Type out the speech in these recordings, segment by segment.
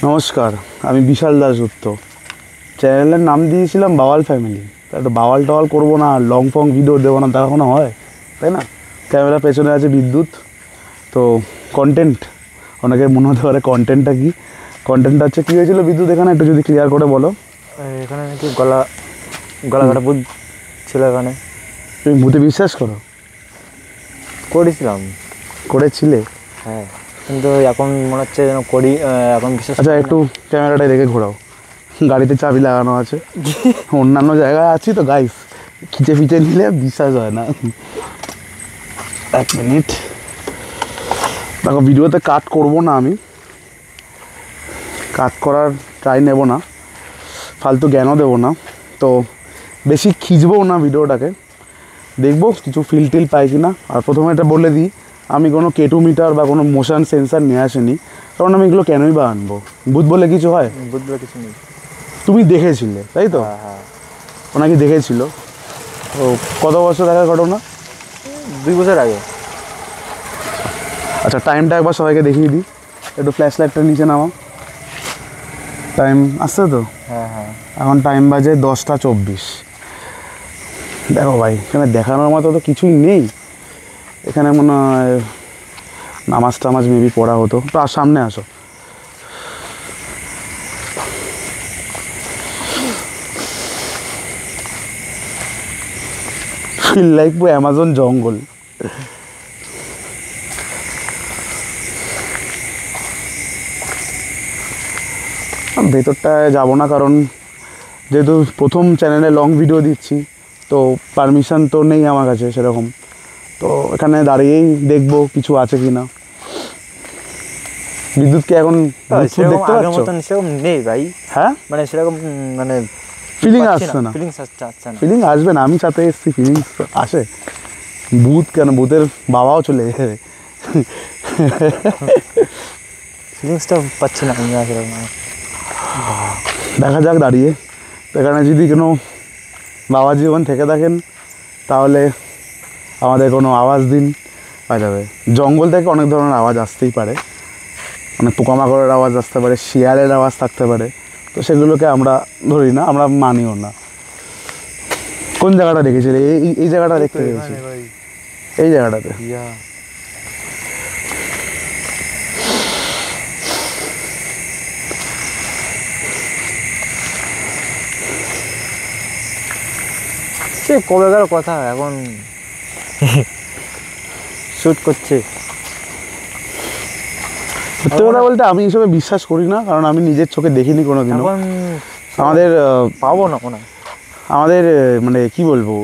নমস্কার, আমি বিশাল দাশগুপ্ত। চ্যানেলের নাম দিয়েছিলাম বাওয়াল ফ্যামিলি। একটা বাওয়াল টাওয়াল করবো না, লং ফং ভিডিও দেবো না, তা কখনো হয়? তাই না? ক্যামেরার পেছনে আছে বিদ্যুৎ, তো কন্টেন্ট। অনেকে মনে হতে পারে কন্টেন্টটা কী। কন্টেন্টটা হচ্ছে কী হয়েছিল বিদ্যুৎ এখানে, একটু যদি ক্লিয়ার করে বলো। এখানে নাকি গলা কাটা ভূত ছিল এখানে। তুমি ভূতে বিশ্বাস করো? করেছিলে? হ্যাঁ, কিন্তু এখন মনে হচ্ছে যেন করি, এখন বিশ্বাস। আচ্ছা, একটু ক্যামেরাটাই রেখে ঘোরাও। গাড়িতে চাবি লাগানো আছে, অন্যান্য জায়গায় আছি তো গাইস, খিচে ফিচে নিলে বিশ্বাস হয় না। এক মিনিট, দেখো ভিডিওতে কাট করবো না, আমি কাট করার ট্রাই নেব না, ফালতু জ্ঞানও দেবো না, তো বেশি খিচবও না ভিডিওটাকে। দেখবো কিছু ফিল টিল পাই কি না। আর প্রথমে এটা বলে দিই, আমি কোনো কেটু মিটার বা কোনো মোশন সেন্সার নিয়ে আসিনি, কারণ আমি এগুলো কেনই বা আনবো? ভূত বলে কিছু হয়? ভূত বলে কিছু নেই। তুমি দেখেছিলে তাই তো? হ্যাঁ, ওনাকে দেখেছিল। তো কত বছর দেখার ঘটনা? 2 বছর আগে। আচ্ছা, টাইমটা একবার সবাইকে দেখিয়ে দিই। একটু ফ্ল্যাশ লাইটটা নিচে নামাও। টাইম আসছে তো? হ্যাঁ হ্যাঁ, এখন টাইম বাজে 10:24। দেখো ভাই, এখানে দেখানোর মতো তো কিছুই নেই। এখানে মনে হয় নামাজ টামাজ মেবি পড়া হতো। তো আর সামনে আসো। ফিল লাইক অ্যামাজন জঙ্গল। ভেতরটায় যাবো না, কারণ যেহেতু প্রথম চ্যানেলে লং ভিডিও দিচ্ছি, তো পারমিশন তো নেই আমার কাছে সেরকম। তো এখানে দাঁড়িয়েই দেখবো কিছু আছে কি না। বিদ্যুৎকে এখন দেখতে পাচ্ছ? সেরকম নেই ভাই। হ্যাঁ, মানে সেরকম মানে ফিলিং আসছে না। ফিলিং আসবে না, আমি সাথে এসেছি, ফিলিংস আসে। ভূত কেন, ভূতের বাবাও চলে যাবে। ফিলিংসটা পাচ্ছি না আমি সেরকম। দেখা যাক দাঁড়িয়ে। এখানে যদি কোনো বাবা জীবন থেকে থাকেন, তাহলে আমাদের কোনো আওয়াজ দিন, পাওয়া যাবে। জঙ্গল থেকে অনেক ধরনের আওয়াজ আসতেই পারে, অনেক পোকামাকড়ের আওয়াজ আসতে পারে, শিয়ালের আওয়াজ থাকতে পারে, তো সেগুলোকে আমরা ধরি না, আমরা মানিও না। কোন জায়গাটা দেখেছিলে? এই জায়গাটা দেখতে পেয়েছি, এই জায়গাটাতে। সে কবেকার কথা, এখন শ্যুট করছে। সত্যি কথা বলতে আমি এসবে বিশ্বাস করি না, কারণ আমি নিজের চোখে দেখিনি কোনোদিনও। আমাদের পাবো না আমাদের মানে কি বলবো,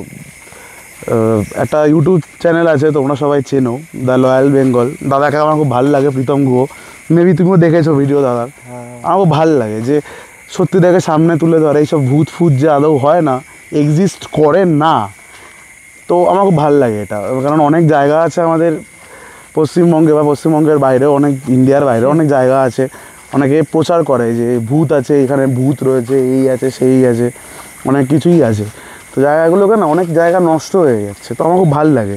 একটা ইউটিউব চ্যানেল আছে, তোমরা সবাই চেনো, দ্য লয়াল বেঙ্গল। দাদাকে আমার খুব ভালো লাগে, প্রীতম গুহ। মেবি তুমিও দেখেছো ভিডিও দাদার। আমার খুব ভালো লাগে যে সত্যি দেখে সামনে তুলে ধরে। এইসব ভূত ফুত যে আদৌ হয় না, এক্সিস্ট করে না, তো আমার খুব ভালো লাগে এটা। কারণ অনেক জায়গা আছে আমাদের পশ্চিমবঙ্গে বা পশ্চিমবঙ্গের বাইরেও, অনেক ইন্ডিয়ার বাইরেও অনেক জায়গা আছে, অনেকে প্রচার করে যে ভূত আছে, এখানে ভূত রয়েছে, এই আছে সেই আছে, অনেক কিছুই আছে। তো জায়গাগুলোকে না, অনেক জায়গা নষ্ট হয়ে যাচ্ছে, তো আমার খুব ভালো লাগে।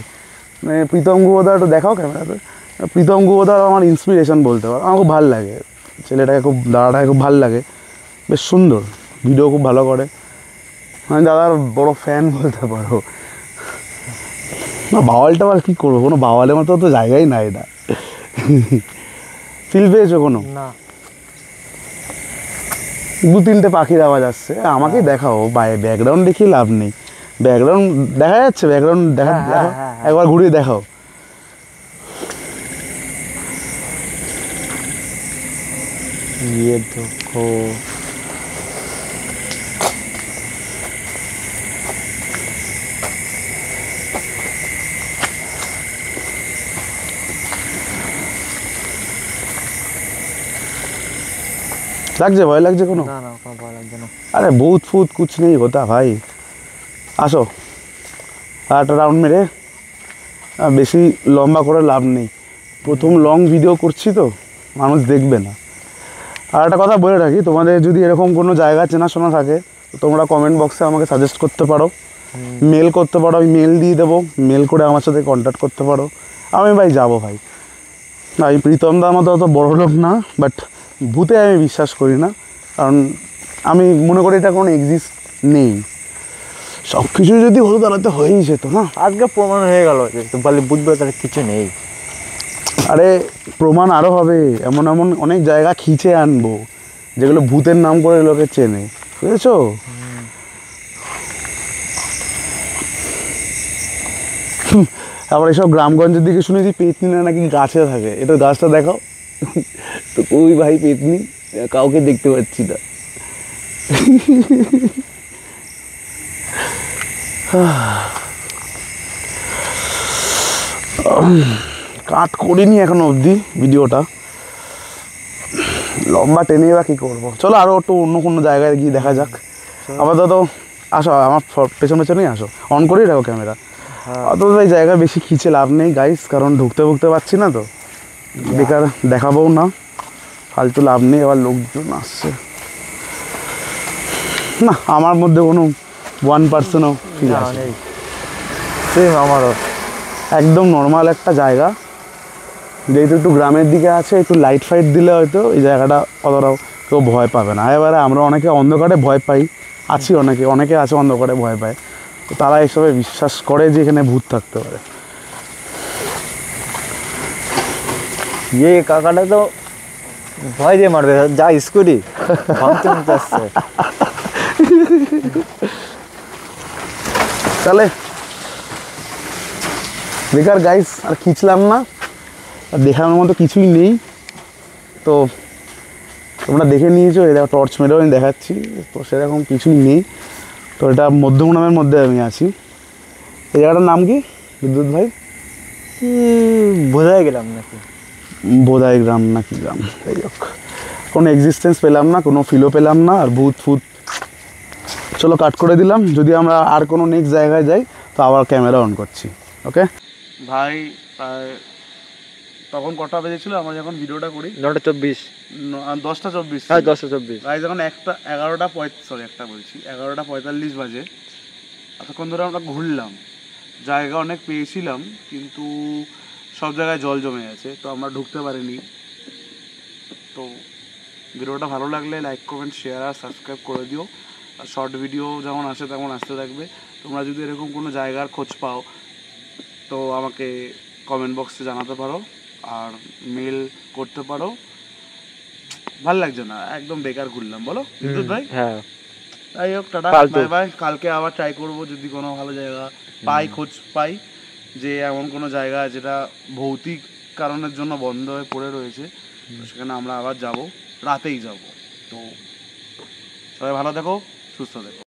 মানে প্রীতম গুহদা একটু দেখাও ক্যামেরাতে। প্রীতম গুহদার আমার ইন্সপিরেশন বলতে পারো। আমার খুব ভালো লাগে ছেলেটাকে, খুব দাদাটাকে খুব ভালো লাগে, বেশ সুন্দর ভিডিও খুব ভালো করে। আমি দাদার বড় ফ্যান বলতে পারো। না, বাওয়াল টাওয়াল কী করবো, কোনো বাওয়ালের মতো তো জায়গাই নাই এটা। ফিল পেয়েছো কোনো? না, 2-3টে পাখির আওয়াজ আসছে। আমাকেই দেখাও, ব্যাকগ্রাউন্ড দেখিয়ে লাভ নেই। ব্যাকগ্রাউন্ড দেখা যাচ্ছে? ব্যাকগ্রাউন্ড দেখা, একবার ঘুরিয়ে দেখাও। দেখো, লাগছে? ভয় লাগছে কোনো? না না, কোনো ভয় লাগছে না। আরে ভূত ফুত কুছ নেই হতা ভাই। আসো, আর একটা রাউন্ড মেরে। বেশি লম্বা করে লাভ নেই, প্রথম লং ভিডিও করছি তো, মানুষ দেখবে না। আর একটা কথা বলে রাখি, তোমাদের যদি এরকম কোনো জায়গা চেনাশোনা থাকে, তো তোমরা কমেন্ট বক্সে আমাকে সাজেস্ট করতে পারো, মেল করতে পারো, আমি মেল দিয়ে দেবো। মেল করে আমার সাথে কন্ট্যাক্ট করতে পারো। আমি ভাই যাবো ভাই। আমি প্রীতম দার মতো অত বড় লোক না, বাট ভূতে আমি বিশ্বাস করি না, কারণ আমি মনে করি এটা কোনো এক্সিস্ট নেই। সব কিছু যদি হতো তাহলে তো হয়েই যেত না। আজকে প্রমাণ হয়ে গেল যে বলে বুঝবে তার কিছু নেই। আরে প্রমাণ আরও হবে, এমন এমন অনেক জায়গা খিচে আনবো যেগুলো ভূতের নাম করে লোকে চেনে, বুঝেছো? আবার এসব গ্রামগঞ্জের দিকে শুনেছি পেতনিরা নাকি গাছে থাকে। এটা গাছটা দেখাও তো, ওই ভাই পেতনি, কাউকে দেখতে পাচ্ছি না। কাট করিনি এখনো অবধি ভিডিওটা, লম্বা টেনে বা কী করবো। চলো আরও একটু অন্য কোনো জায়গায় গিয়ে দেখা যাক। আপাতত আসো, আমার পেছন পেছনেই আসো, অন করেই রাখো ক্যামেরা। অত এই জায়গায় বেশি খিচে লাভ নেই গাইস, কারণ ঢুকতে পারছি না তো, বেকার দেখাবোও না, ফালতু লাভ নেই। আবার লোকজন আসছে না, আমার মধ্যে কোনো 1%ও ফিল আসে নেই। সেম আমারও একদম নর্মাল একটা জায়গা, যেহেতু একটু গ্রামের দিকে আছে, একটু লাইট ফাইট দিলে হয়তো এই জায়গাটা অতটাও কেউ ভয় পাবে না। এবারে আমরা অনেকে অন্ধকারে ভয় পাই, আছি অনেকে আছে অন্ধকারে ভয় পায়, তো তারা এসবে বিশ্বাস করে যে এখানে ভূত থাকতে পারে। কাকাটা তো ভয় দিয়ে মারবে, যা স্কুটি ভাঙতে ভাঙতে আসছে। তাহলে বেকার গাইস আর খিচলাম না, আর দেখানোর মতো কিছুই নেই। তো তোমরা দেখে নিয়েছো, এটা টর্চ মেরেও আমি দেখাচ্ছি, তো সেরকম কিছুই নেই। তো এটা মধ্যমগ্রামের মধ্যে আমি আছি। এই জায়গাটার নাম কি বিদ্যুৎ ভাই? বোঝাই গেলাম নাকি বোধাই গ্রাম নাকি গ্রাম, যাই হোক, কোনো এক্সিস্টেন্স পেলাম না, কোনো ফিলও পেলাম না, আর ভূত ফুত চলো কাট করে দিলাম। যদি আমরা আর কোনো নেক্সট জায়গায় যাই তো আবার ক্যামেরা অন করছি। ওকে ভাই, তখন কটা বেজেছিল আমরা যখন ভিডিওটা করি? 9:24। 10টা 24। হ্যাঁ 10:24। ভাই যখন 11:45 বাজে, এতক্ষণ ধরে আমরা ঘুরলাম, জায়গা অনেক পেয়েছিলাম, কিন্তু সব জায়গায় জল জমে আছে, তো আমরা ঢুকতে পারিনি। তো ভিডিওটা ভালো লাগলে লাইক কমেন্ট শেয়ার আর সাবস্ক্রাইব করে দিও। আর শর্ট ভিডিও যেমন আসে তেমন আসতে থাকবে। তোমরা যদি এরকম কোনো জায়গার খোঁজ পাও তো আমাকে কমেন্ট বক্সে জানাতে পারো, আর মেল করতে পারো। ভাল লাগছে না, একদম বেকার ঘুরলাম, বলো বিদ্যুৎ ভাই? হ্যাঁ, যাই হোক, টাটা বাই বাই। কালকে আবার ট্রাই করবো, যদি কোনো ভালো জায়গা পাই, খোঁজ পাই যে এমন কোনো জায়গা যেটা ভৌতিক কারণের জন্য বন্ধ হয়ে পড়ে রয়েছে, তো সেখানে আমরা আবার যাব, রাতেই যাব। তো সবাই ভালো থেকো, সুস্থ থেকো।